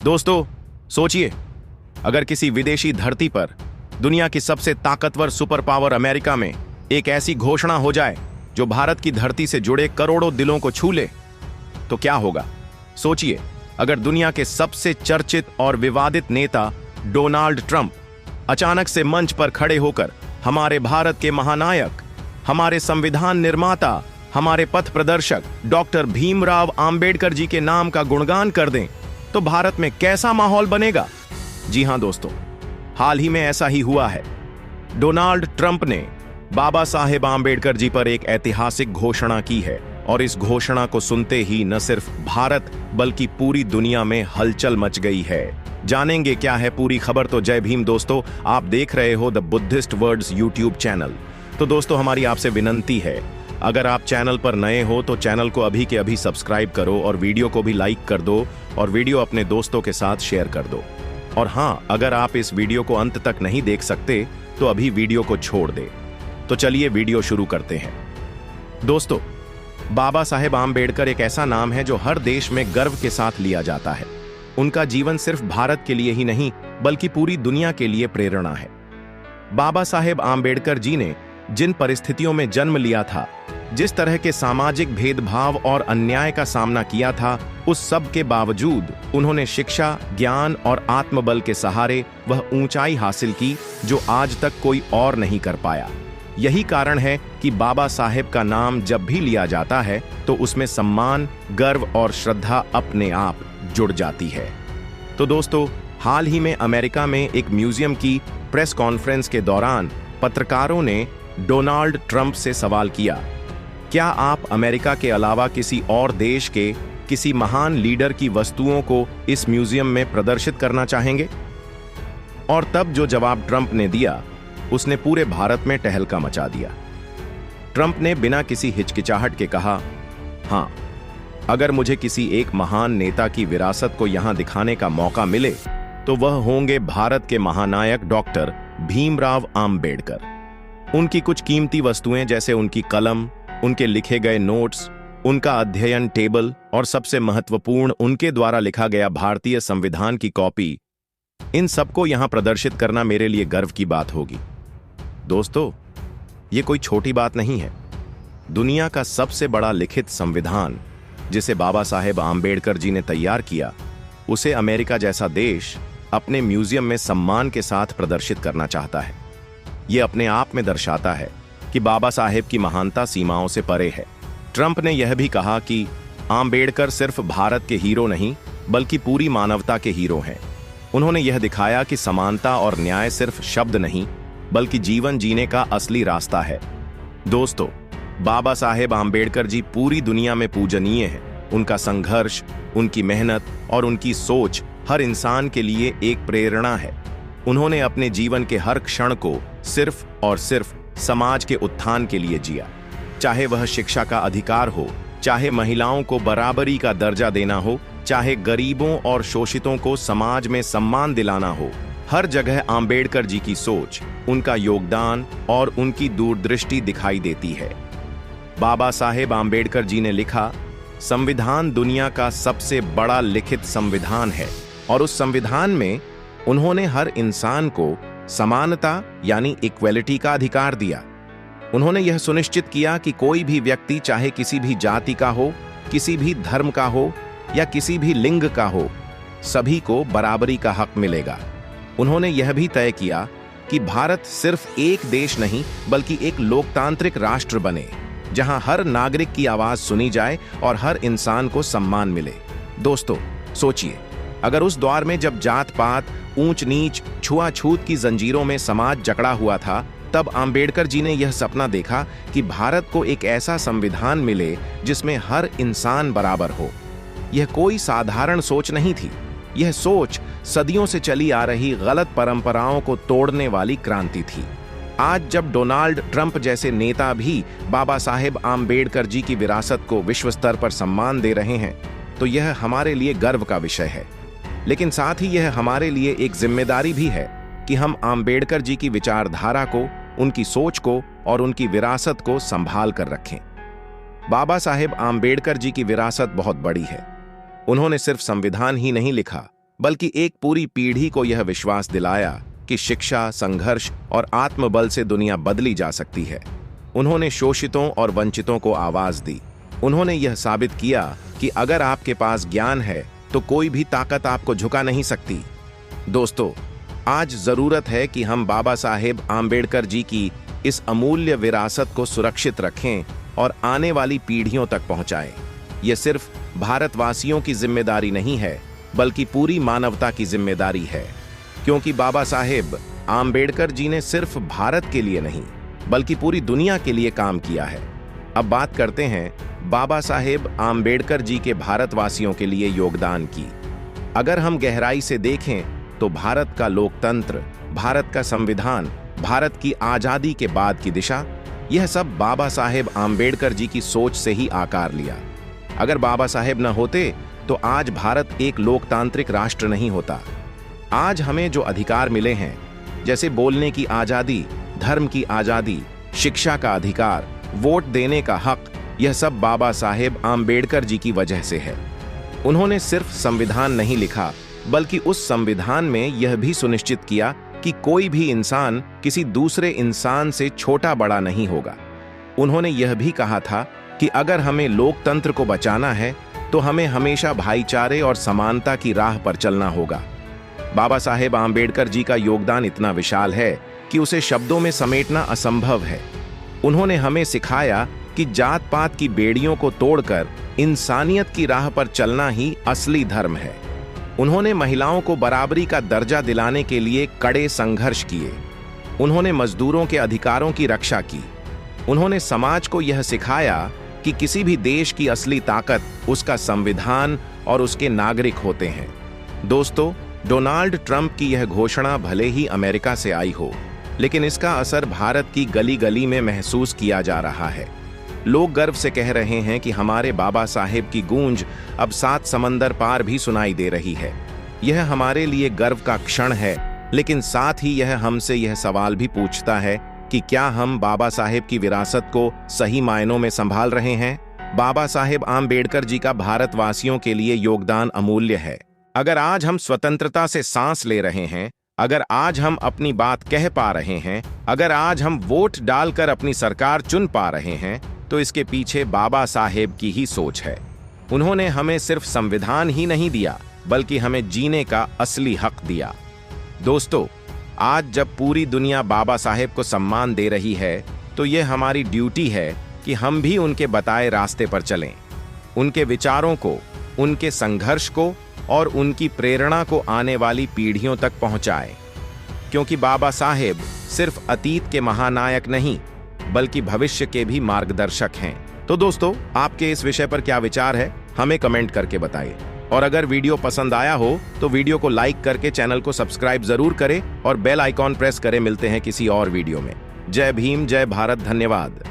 दोस्तों, सोचिए, अगर किसी विदेशी धरती पर दुनिया की सबसे ताकतवर सुपर पावर अमेरिका में एक ऐसी घोषणा हो जाए जो भारत की धरती से जुड़े करोड़ों दिलों को छू ले, तो क्या होगा? सोचिए, अगर दुनिया के सबसे चर्चित और विवादित नेता डोनाल्ड ट्रंप अचानक से मंच पर खड़े होकर हमारे भारत के महानायक, हमारे संविधान निर्माता, हमारे पथ प्रदर्शक डॉक्टर भीमराव अंबेडकर जी के नाम का गुणगान कर दें, तो भारत में कैसा माहौल बनेगा? जी हां दोस्तों, हाल ही में ऐसा ही हुआ है। डोनाल्ड ट्रंप ने बाबा साहेब आंबेडकर जी पर एक ऐतिहासिक घोषणा की है और इस घोषणा को सुनते ही न सिर्फ भारत बल्कि पूरी दुनिया में हलचल मच गई है। जानेंगे क्या है पूरी खबर। तो जय भीम दोस्तों, आप देख रहे हो the Buddhist words YouTube channel. तो दोस्तों, हमारी आपसे विनंती है, अगर आप चैनल पर नए हो तो चैनल को अभी के अभी सब्सक्राइब करो और वीडियो को भी लाइक कर दो और वीडियो अपने दोस्तों के साथ शेयर कर दो। और हां, अगर आप इस वीडियो को अंत तक नहीं देख सकते तो अभी वीडियो को छोड़ दे। तो चलिए वीडियो शुरू करते हैं। दोस्तों, बाबा साहेब आंबेडकर एक ऐसा नाम है जो हर देश में गर्व के साथ लिया जाता है। उनका जीवन सिर्फ भारत के लिए ही नहीं बल्कि पूरी दुनिया के लिए प्रेरणा है। बाबा साहेब आंबेडकर जी ने जिन परिस्थितियों में जन्म लिया था, जिस तरह के सामाजिक भेदभाव और अन्याय का सामना किया था, उस सब के बावजूद उन्होंने शिक्षा, ज्ञान और आत्मबल के सहारे वह ऊंचाई हासिल की जो आज तक कोई और नहीं कर पाया। यही कारण है कि बाबा साहेब का नाम जब भी लिया जाता है तो उसमें सम्मान, गर्व और श्रद्धा अपने आप जुड़ जाती है। तो दोस्तों, हाल ही में अमेरिका में एक म्यूजियम की प्रेस कॉन्फ्रेंस के दौरान पत्रकारों ने डोनाल्ड ट्रंप से सवाल किया, क्या आप अमेरिका के अलावा किसी और देश के किसी महान लीडर की वस्तुओं को इस म्यूजियम में प्रदर्शित करना चाहेंगे? और तब जो जवाब ट्रंप ने दिया उसने पूरे भारत में टहलका मचा दिया। ट्रंप ने बिना किसी हिचकिचाहट के कहा, हां, अगर मुझे किसी एक महान नेता की विरासत को यहां दिखाने का मौका मिले तो वह होंगे भारत के महानायक डॉक्टर भीमराव अंबेडकर। उनकी कुछ कीमती वस्तुएं जैसे उनकी कलम, उनके लिखे गए नोट्स, उनका अध्ययन टेबल और सबसे महत्वपूर्ण उनके द्वारा लिखा गया भारतीय संविधान की कॉपी, इन सबको यहां प्रदर्शित करना मेरे लिए गर्व की बात होगी। दोस्तों, ये कोई छोटी बात नहीं है। दुनिया का सबसे बड़ा लिखित संविधान जिसे बाबा साहेब आंबेडकर जी ने तैयार किया, उसे अमेरिका जैसा देश अपने म्यूजियम में सम्मान के साथ प्रदर्शित करना चाहता है। यह अपने आप में दर्शाता है कि बाबा साहेब की महानता सीमाओं से परे है। ट्रंप ने यह भी कहा कि आंबेडकर सिर्फ भारत के हीरो नहीं बल्कि पूरी मानवता के हीरो हैं। उन्होंने यह दिखाया कि समानता और न्याय सिर्फ शब्द नहीं बल्कि जीवन जीने का असली रास्ता है। दोस्तों, बाबा साहेब आंबेडकर जी पूरी दुनिया में पूजनीय हैं। उनका संघर्ष, उनकी मेहनत और उनकी सोच हर इंसान के लिए एक प्रेरणा है। उन्होंने अपने जीवन के हर क्षण को सिर्फ और सिर्फ समाज के उत्थान के लिए जिया। चाहे वह शिक्षा का अधिकार हो, चाहे महिलाओं को बराबरी का दर्जा देना हो, चाहे गरीबों और शोषितों को समाज में सम्मान दिलाना हो, हर जगह आंबेडकर जी की सोच, उनका योगदान और उनकी दूरदृष्टि दिखाई देती है। बाबा साहेब आंबेडकर जी ने लिखा, संविधान दुनिया का सबसे बड़ा लिखित संविधान है और उस संविधान में उन्होंने हर इंसान को समानता यानी इक्वलिटी का अधिकार दिया। उन्होंने यह सुनिश्चित किया कि कोई भी व्यक्ति चाहे किसी भी जाति का हो, किसी भी धर्म का हो या किसी भी लिंग का हो, सभी को बराबरी का हक मिलेगा। उन्होंने यह भी तय किया कि भारत सिर्फ एक देश नहीं बल्कि एक लोकतांत्रिक राष्ट्र बने, जहां हर नागरिक की आवाज सुनी जाए और हर इंसान को सम्मान मिले। दोस्तों, सोचिए, अगर उस दौर में जब जात पात, ऊंच नीच, छुआछूत की जंजीरों में समाज जकड़ा हुआ था, तब आंबेडकर जी ने यह सपना देखा कि भारत को एक ऐसा संविधान मिले जिसमें हर इंसान बराबर हो। यह कोई साधारण सोच नहीं थी। यह सोच सदियों से चली आ रही गलत परंपराओं को तोड़ने वाली क्रांति थी। आज जब डोनाल्ड ट्रंप जैसे नेता भी बाबा साहेब आंबेडकर जी की विरासत को विश्व स्तर पर सम्मान दे रहे हैं, तो यह हमारे लिए गर्व का विषय है। लेकिन साथ ही यह हमारे लिए एक जिम्मेदारी भी है कि हम आंबेडकर जी की विचारधारा को, उनकी सोच को और उनकी विरासत को संभाल कर रखें। बाबा साहेब आंबेडकर जी की विरासत बहुत बड़ी है। उन्होंने सिर्फ संविधान ही नहीं लिखा बल्कि एक पूरी पीढ़ी को यह विश्वास दिलाया कि शिक्षा, संघर्ष और आत्मबल से दुनिया बदली जा सकती है। उन्होंने शोषितों और वंचितों को आवाज दी। उन्होंने यह साबित किया कि अगर आपके पास ज्ञान है तो कोई भी ताकत आपको झुका नहीं सकती। दोस्तों, आज जरूरत है कि हम बाबा साहेब आम्बेडकर जी की इस अमूल्य विरासत को सुरक्षित रखें और आने वाली पीढ़ियों तक पहुंचाएं। यह सिर्फ भारतवासियों की जिम्मेदारी नहीं है, बल्कि पूरी मानवता की जिम्मेदारी है, क्योंकि बाबा साहेब आम्बेडकर जी ने सिर्फ भारत के लिए नहीं, बल्कि पूरी दुनिया के लिए काम किया है। अब बात करते हैं बाबा साहेब आम्बेडकर जी के भारतवासियों के लिए योगदान की। अगर हम गहराई से देखें तो भारत का लोकतंत्र, भारत का संविधान, भारत की आजादी के बाद की दिशा, यह सब बाबा साहेब आम्बेडकर जी की सोच से ही आकार लिया। अगर बाबा साहेब न होते तो आज भारत एक लोकतांत्रिक राष्ट्र नहीं होता। आज हमें जो अधिकार मिले हैं, जैसे बोलने की आजादी, धर्म की आजादी, शिक्षा का अधिकार, वोट देने का हक, यह सब बाबा साहेब आम्बेडकर जी की वजह से है। उन्होंने सिर्फ संविधान नहीं लिखा, बल्कि उस संविधान में यह भी सुनिश्चित किया कि कोई भी इंसान किसी दूसरे इंसान से छोटा बड़ा नहीं होगा। उन्होंने यह भी कहा था कि अगर हमें लोकतंत्र को बचाना है तो हमें हमेशा भाईचारे और समानता की राह पर चलना होगा। बाबा साहेब आम्बेडकर जी का योगदान इतना विशाल है कि उसे शब्दों में समेटना असंभव है। उन्होंने हमें सिखाया कि जात पात की बेड़ियों को तोड़कर इंसानियत की राह पर चलना ही असली धर्म है। उन्होंने महिलाओं को बराबरी का दर्जा दिलाने के लिए कड़े संघर्ष किए। उन्होंने मजदूरों के अधिकारों की रक्षा की। उन्होंने समाज को यह सिखाया कि किसी भी देश की असली ताकत उसका संविधान और उसके नागरिक होते हैं। दोस्तों, डोनाल्ड ट्रंप की यह घोषणा भले ही अमेरिका से आई हो, लेकिन इसका असर भारत की गली गली में महसूस किया जा रहा है। लोग गर्व से कह रहे हैं कि हमारे बाबा साहेब की गूंज अब 7 समंदर पार भी सुनाई दे रही है। यह हमारे लिए गर्व का क्षण है, लेकिन साथ ही यह हमसे यह सवाल भी पूछता है कि क्या हम बाबा साहेब की विरासत को सही मायनों में संभाल रहे हैं? बाबा साहेब आम्बेडकर जी का भारतवासियों के लिए योगदान अमूल्य है। अगर आज हम स्वतंत्रता से सांस ले रहे हैं, अगर आज हम अपनी बात कह पा रहे हैं, अगर आज हम वोट डालकर अपनी सरकार चुन पा रहे हैं, तो इसके पीछे बाबा साहेब की ही सोच है। उन्होंने हमें सिर्फ संविधान ही नहीं दिया, बल्कि हमें जीने का असली हक दिया। दोस्तों, आज जब पूरी दुनिया बाबा साहेब को सम्मान दे रही है, तो यह हमारी ड्यूटी है कि हम भी उनके बताए रास्ते पर चलें। उनके विचारों को, उनके संघर्ष को और उनकी प्रेरणा को आने वाली पीढ़ियों तक पहुंचाएं। क्योंकि बाबा साहेब सिर्फ अतीत के महानायक नहीं, बल्कि भविष्य के भी मार्गदर्शक हैं। तो दोस्तों, आपके इस विषय पर क्या विचार है, हमें कमेंट करके बताइए। और अगर वीडियो पसंद आया हो तो वीडियो को लाइक करके चैनल को सब्सक्राइब जरूर करें और बेल आइकॉन प्रेस करें। मिलते हैं किसी और वीडियो में। जय भीम, जय भारत, धन्यवाद।